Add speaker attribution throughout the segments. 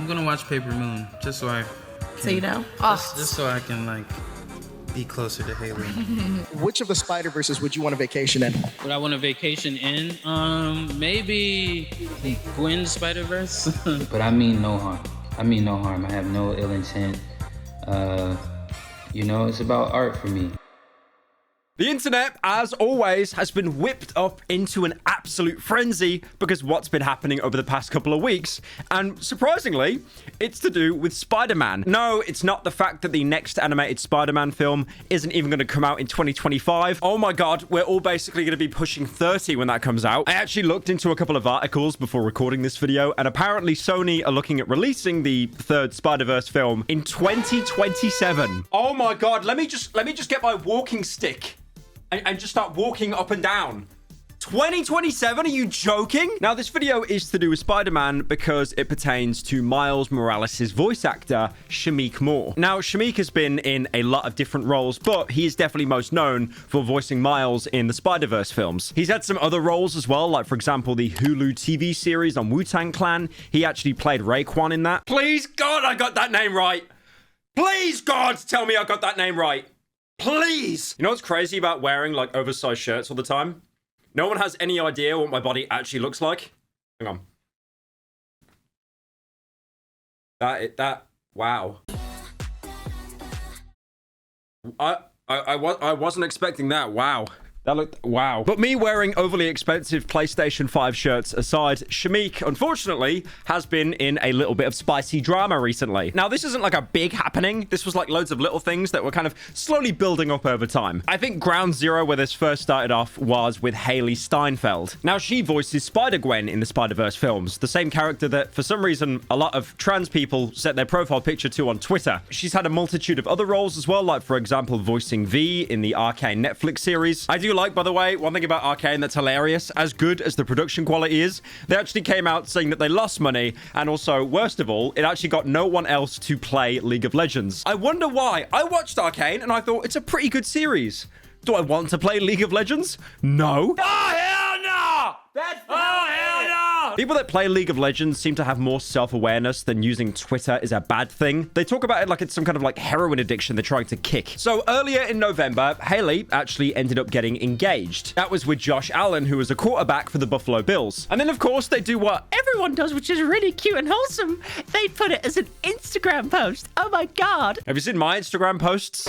Speaker 1: I'm gonna watch Paper Moon just so I can,
Speaker 2: so you know. Oh.
Speaker 1: Just so I can like be closer to Haley.
Speaker 3: Which of the Spider-Verses would you want a vacation in?
Speaker 1: Would I want a vacation in? Maybe Gwen's Spiderverse.
Speaker 4: But I mean no harm. I mean no harm. I have no ill intent. You know, it's about art for me.
Speaker 5: The internet, as always, has been whipped up into an absolute frenzy because of what's been happening over the past couple of weeks. And surprisingly, it's to do with Spider-Man. No, it's not the fact that the next animated Spider-Man film isn't even going to come out in 2025. Oh my god, we're all basically going to be pushing 30 when that comes out. I actually looked into a couple of articles before recording this video, and apparently Sony are looking at releasing the third Spider-Verse film in 2027. Oh my god, let me just get my walking stick and just start walking up and down. 2027? Are you joking? Now, this video is to do with Spider-Man because it pertains to Miles Morales' voice actor, Shameik Moore. Now, Shameik has been in a lot of different roles, but he is definitely most known for voicing Miles in the Spider-Verse films. He's had some other roles as well, like, for example, the Hulu TV series on Wu-Tang Clan. He actually played Raekwon in that. Please, God, I got that name right. Please, God, tell me I got that name right. Please! You know what's crazy about wearing, like, oversized shirts all the time? No one has any idea what my body actually looks like. Hang on. Wow. I wasn't expecting that. Wow. That looked, wow. But me wearing overly expensive PlayStation 5 shirts aside, Shameik, unfortunately, has been in a little bit of spicy drama recently. Now, this isn't like a big happening. This was like loads of little things that were kind of slowly building up over time. I think ground zero where this first started off was with Haley Steinfeld. Now, she voices Spider-Gwen in the Spider-Verse films, the same character that, for some reason, a lot of trans people set their profile picture to on Twitter. She's had a multitude of other roles as well, like, for example, voicing V in the Arcane Netflix series. I do like, by the way, one thing about Arcane that's hilarious, as good as the production quality is, they actually came out saying that they lost money, and also, worst of all, it actually got no one else to play League of Legends. I wonder why. I watched Arcane, and I thought, it's a pretty good series. Do I want to play League of Legends? No. Oh, hell no! That's hell no! People that play League of Legends seem to have more self-awareness than using Twitter is a bad thing. They talk about it like it's some kind of like heroin addiction they're trying to kick. So earlier in November, Haley actually ended up getting engaged. That was with Josh Allen, who was a quarterback for the Buffalo Bills. And then, of course, they do what everyone does, which is really cute and wholesome. They put it as an Instagram post. Oh my God. Have you seen my Instagram posts?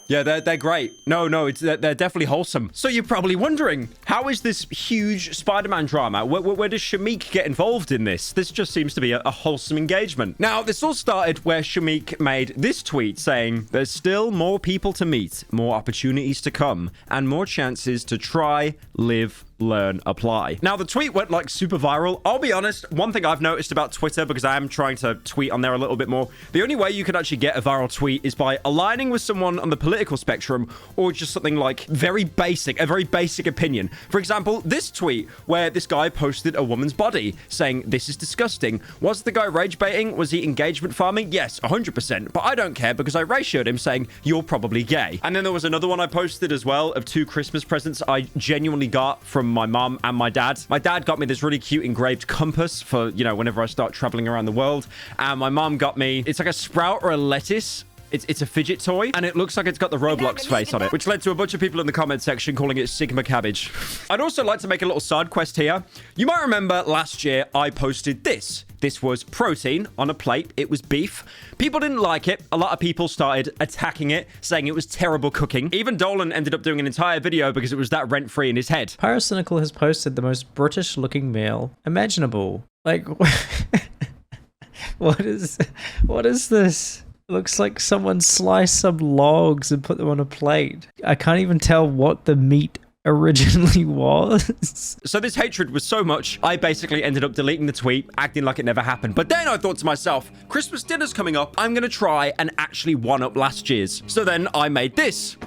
Speaker 5: Yeah, they're great. No, they're definitely wholesome. So you're probably wondering, how is this huge Spider-Man drama? Where does Shameik get involved in this? This just seems to be a wholesome engagement. Now, this all started where Shameik made this tweet saying, there's still more people to meet, more opportunities to come, and more chances to try, live, learn, apply. Now, the tweet went like super viral. I'll be honest, one thing I've noticed about Twitter, because I am trying to tweet on there a little bit more, the only way you can actually get a viral tweet is by aligning with someone on the political spectrum, or just something like a very basic opinion. For example, this tweet where this guy posted a woman's body saying, this is disgusting. Was the guy rage baiting? Was he engagement farming? Yes, 100%. But I don't care because I ratioed him saying, you're probably gay. And then there was another one I posted as well of 2 Christmas presents I genuinely got from my mom and my dad. My dad got me this really cute engraved compass for, you know, whenever I start traveling around the world. And my mom got me, it's like a sprout or a lettuce. It's a fidget toy, and it looks like it's got the Roblox face on it, which led to a bunch of people in the comment section calling it Sigma Cabbage. I'd also like to make a little side quest here. You might remember last year I posted this. This was protein on a plate. It was beef. People didn't like it. A lot of people started attacking it, saying it was terrible cooking. Even Dolan ended up doing an entire video because it was that rent-free in his head.
Speaker 6: Pyrocynical has posted the most British-looking meal imaginable. Like, what is this? It looks like someone sliced some logs and put them on a plate. I can't even tell what the meat originally was.
Speaker 5: So this hatred was so much, I basically ended up deleting the tweet, acting like it never happened. But then I thought to myself, Christmas dinner's coming up. I'm going to try and actually one-up last year's. So then I made this.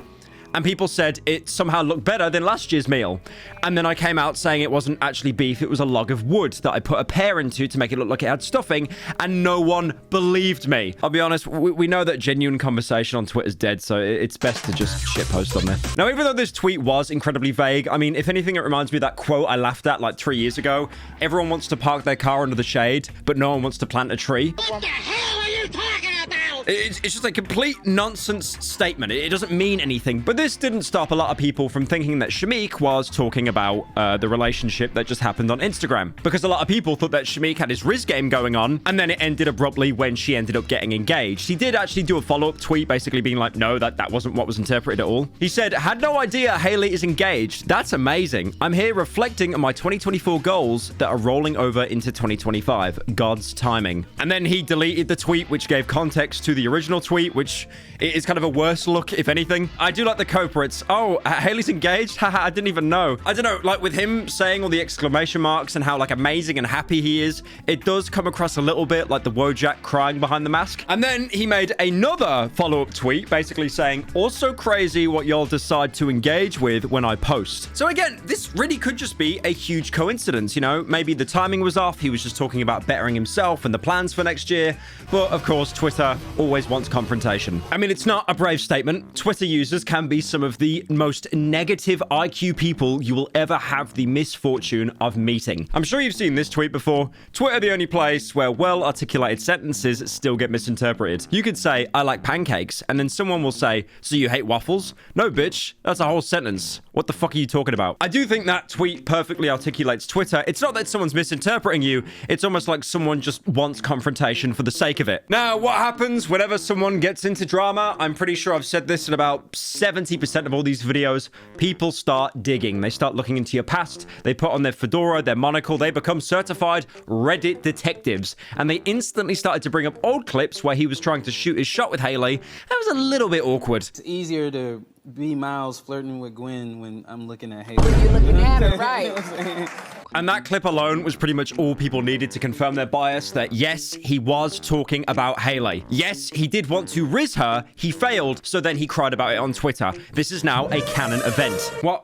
Speaker 5: and people said it somehow looked better than last year's meal. And then I came out saying it wasn't actually beef, it was a log of wood that I put a pear into to make it look like it had stuffing, and no one believed me. I'll be honest, we know that genuine conversation on Twitter's dead, so it's best to just shitpost on this. Now, even though this tweet was incredibly vague, I mean, if anything, it reminds me of that quote I laughed at like 3 years ago. Everyone wants to park their car under the shade, but no one wants to plant a tree.
Speaker 2: What the hell are you talking about?
Speaker 5: It's just a complete nonsense statement. It doesn't mean anything. But this didn't stop a lot of people from thinking that Shamik was talking about the relationship that just happened on Instagram. Because a lot of people thought that Shamik had his Riz game going on, and then it ended abruptly when she ended up getting engaged. He did actually do a follow-up tweet basically being like, no, that wasn't what was interpreted at all. He said, had no idea Hailey is engaged. That's amazing. I'm here reflecting on my 2024 goals that are rolling over into 2025. God's timing. And then he deleted the tweet, which gave context to the original tweet, which is kind of a worse look, if anything. I do like the culprits. Oh, Hailey's engaged? Haha, I didn't even know. I don't know, like with him saying all the exclamation marks and how like amazing and happy he is, it does come across a little bit like the Wojak crying behind the mask. And then he made another follow-up tweet basically saying, also crazy what y'all decide to engage with when I post. So again, this really could just be a huge coincidence, you know? Maybe the timing was off, he was just talking about bettering himself and the plans for next year, but of course, Twitter always wants confrontation. I mean, it's not a brave statement. Twitter users can be some of the most negative IQ people you will ever have the misfortune of meeting. I'm sure you've seen this tweet before. Twitter, the only place where well-articulated sentences still get misinterpreted. You could say, I like pancakes, and then someone will say, so you hate waffles? No, bitch. That's a whole sentence. What the fuck are you talking about? I do think that tweet perfectly articulates Twitter. It's not that someone's misinterpreting you. It's almost like someone just wants confrontation for the sake of it. Now, what happens whenever someone gets into drama? I'm pretty sure I've said this in about 70% of all these videos. People start digging. They start looking into your past. They put on their fedora, their monocle. They become certified Reddit detectives. And they instantly started to bring up old clips where he was trying to shoot his shot with Hailey. That was a little bit awkward.
Speaker 7: It's easier to be Miles flirting with Gwen when I'm looking at Hailey.
Speaker 2: You're looking at her, right?
Speaker 5: And that clip alone was pretty much all people needed to confirm their bias that yes, he was talking about Hailey. Yes, he did want to riz her. He failed, so then he cried about it on Twitter. This is now a canon event.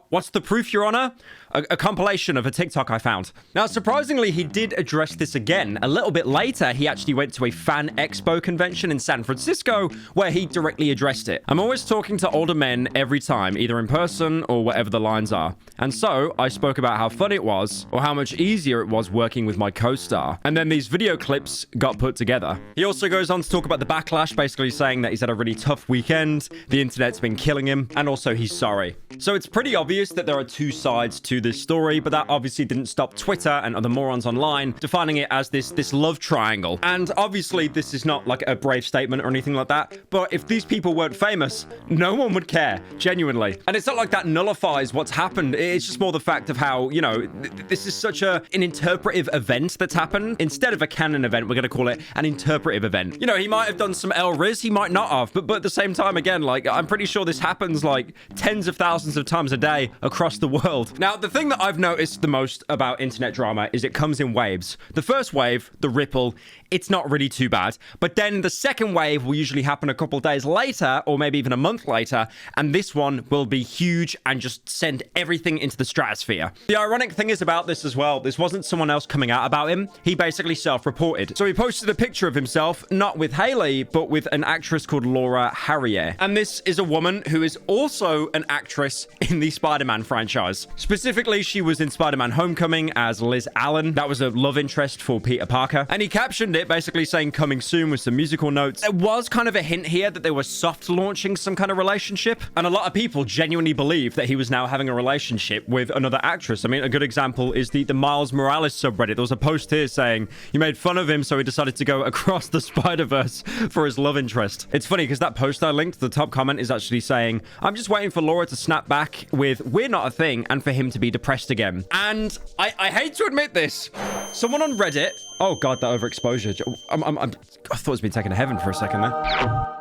Speaker 5: What's the proof, Your Honor? A compilation of a TikTok I found. Now, surprisingly, he did address this again. A little bit later, he actually went to a fan expo convention in San Francisco where he directly addressed it. I'm always talking to older men every time, either in person or whatever the lines are. And so I spoke about how fun it was or how much easier it was working with my co-star. And then these video clips got put together. He also goes on to talk about the backlash, basically saying that he's had a really tough weekend, the internet's been killing him, and also he's sorry. So it's pretty obvious that there are two sides to this story, but that obviously didn't stop Twitter and other morons online defining it as this love triangle. And obviously this is not like a brave statement or anything like that, but if these people weren't famous, no one would care, genuinely. And it's not like that nullifies what's happened. It's just more the fact of how, you know, this is such an interpretive event that's happened. Instead of a canon event, we're going to call it an interpretive event. You know, he might have done some L-Riz, he might not have, but at the same time, again, like, I'm pretty sure this happens like tens of thousands of times a day across the world. Now, the thing that I've noticed the most about internet drama is it comes in waves. The first wave, the ripple, it's not really too bad. But then the second wave will usually happen a couple days later, or maybe even a month later, and this one will be huge and just send everything into the stratosphere. The ironic thing is about this as well, this wasn't someone else coming out about him. He basically self-reported. So he posted a picture of himself, not with Hailey, but with an actress called Laura Harrier. And this is a woman who is also an actress in the Spider-Man franchise. Specifically, she was in Spider-Man Homecoming as Liz Allen. That was a love interest for Peter Parker. And he captioned it basically saying coming soon with some musical notes. There was kind of a hint here that they were soft launching some kind of relationship. And a lot of people genuinely believe that he was now having a relationship with another actress. I mean, a good example is the Miles Morales subreddit. There was a post here saying you made fun of him, so he decided to go across the Spider-Verse for his love interest. It's funny because that post I linked, the top comment is actually saying, I'm just waiting for Laura to snap back with we're not a thing and for him to be depressed again. And I hate to admit this. Someone on Reddit, oh God, that overexposure. I thought it was been taken to heaven for a second there.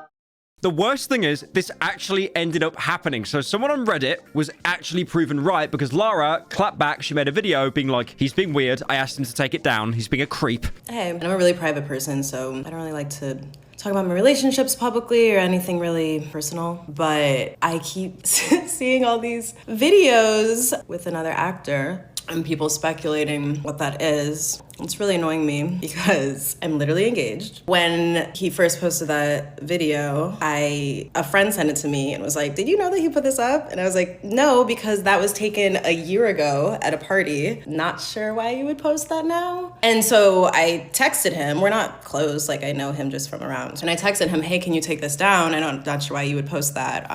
Speaker 5: The worst thing is this actually ended up happening. So someone on Reddit was actually proven right because Lara clapped back. She made a video being like, he's being weird. I asked him to take it down. He's being a creep.
Speaker 8: Hey, I'm a really private person, so I don't really like to talk about my relationships publicly or anything really personal, but I keep seeing all these videos with another actor and people speculating what that is. It's really annoying me because I'm literally engaged. When he first posted that video, a friend sent it to me and was like, did you know that he put this up? And I was like, no, because that was taken a year ago at a party. Not sure why you would post that now. And so I texted him. We're not close, like I know him just from around. And I texted him, hey, can you take this down? I'm not sure why you would post that.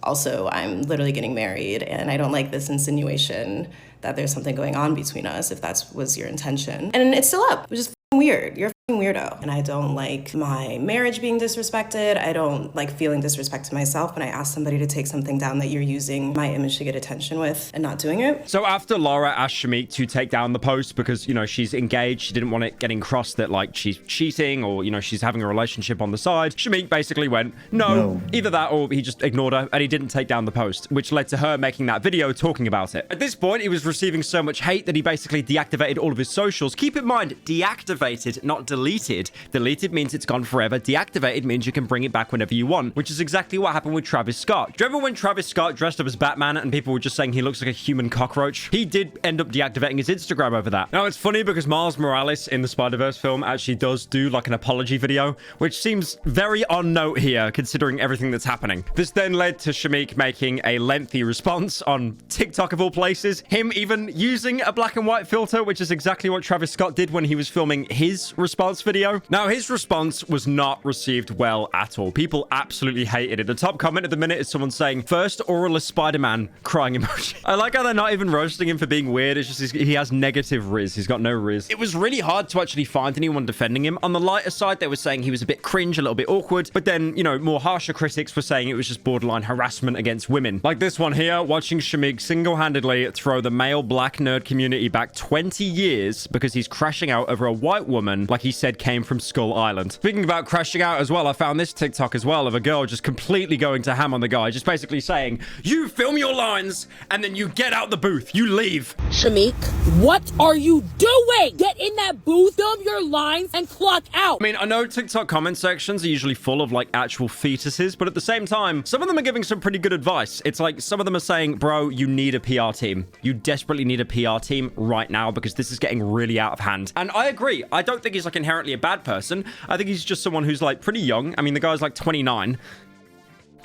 Speaker 8: Also, I'm literally getting married and I don't like this insinuation that there's something going on between us, if that was your intention. And it's still up, which is weird. You're a weirdo. And I don't like my marriage being disrespected. I don't like feeling disrespect to myself when I ask somebody to take something down that you're using my image to get attention with and not doing it.
Speaker 5: So after Laura asked Shamik to take down the post because, you know, she's engaged, she didn't want it getting crossed that like she's cheating or, you know, she's having a relationship on the side, Shamik basically went, no, either that or he just ignored her and he didn't take down the post, which led to her making that video talking about it. At this point, he was receiving so much hate that he basically deactivated all of his socials. Keep in mind, deactivated, not deleted. Deleted means it's gone forever. Deactivated means you can bring it back whenever you want, which is exactly what happened with Travis Scott. Do you remember when Travis Scott dressed up as Batman and people were just saying he looks like a human cockroach? He did end up deactivating his Instagram over that. Now, it's funny because Miles Morales in the Spider-Verse film actually does do like an apology video, which seems very on note here considering everything that's happening. This then led to Shamik making a lengthy response on TikTok of all places, him even using a black and white filter, which is exactly what Travis Scott did when he was filming his response video. Now, his response was not received well at all. People absolutely hated it. The top comment at the minute is someone saying, first oralist Spider-Man crying emoji. I like how they're not even roasting him for being weird. It's just he has negative riz. He's got no riz. It was really hard to actually find anyone defending him. On the lighter side, they were saying he was a bit cringe, a little bit awkward. But then, you know, more harsher critics were saying it was just borderline harassment against women. Like this one here, watching Shamik single-handedly throw the male black nerd community back 20 years because he's crashing out over a white woman like he said came from Skull Island. Speaking about crashing out as well, I found this TikTok as well of a girl just completely going to ham on the guy, just basically saying, you film your lines and then you get out the booth, you leave.
Speaker 2: Shamik, what are you doing? Get in that booth, film your lines, and clock out.
Speaker 5: I mean, I know TikTok comment sections are usually full of like actual fetuses, but at the same time, some of them are giving some pretty good advice. It's like some of them are saying, bro, you need a PR team. You desperately need a PR team right now because this is getting really out of hand. And I agree. I don't think he's like inherently a bad person. I think he's just someone who's like pretty young. I mean, the guy's like 29.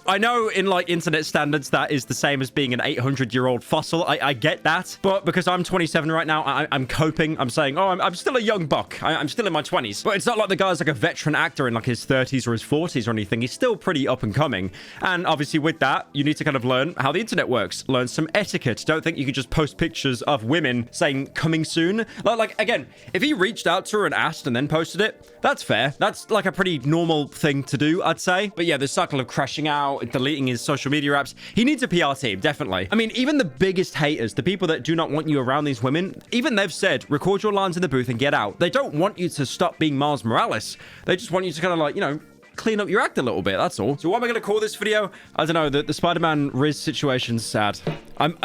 Speaker 5: I know in like internet standards that is the same as being an 800-year-old fossil. I get that, but because I'm 27 right now, I'm coping. I'm saying, oh, I'm still a young buck. I'm still in my 20s. But it's not like the guy's like a veteran actor in like his 30s or his 40s or anything. He's still pretty up and coming. And obviously with that, you need to kind of learn how the internet works. Learn some etiquette. Don't think you can just post pictures of women saying coming soon. Like again, if he reached out to her and asked and then posted it, that's fair. That's like a pretty normal thing to do, I'd say. But yeah, the cycle of crashing out, deleting his social media apps, he needs a PR team, definitely. I mean, even the biggest haters, the people that do not want you around these women, even they've said, record your lines in the booth and get out. They don't want you to stop being Miles Morales. They just want you to kind of like, you know, clean up your act a little bit, that's all. So what am I going to call this video? I don't know, the Spider-Man Riz Situation's sad. I'm...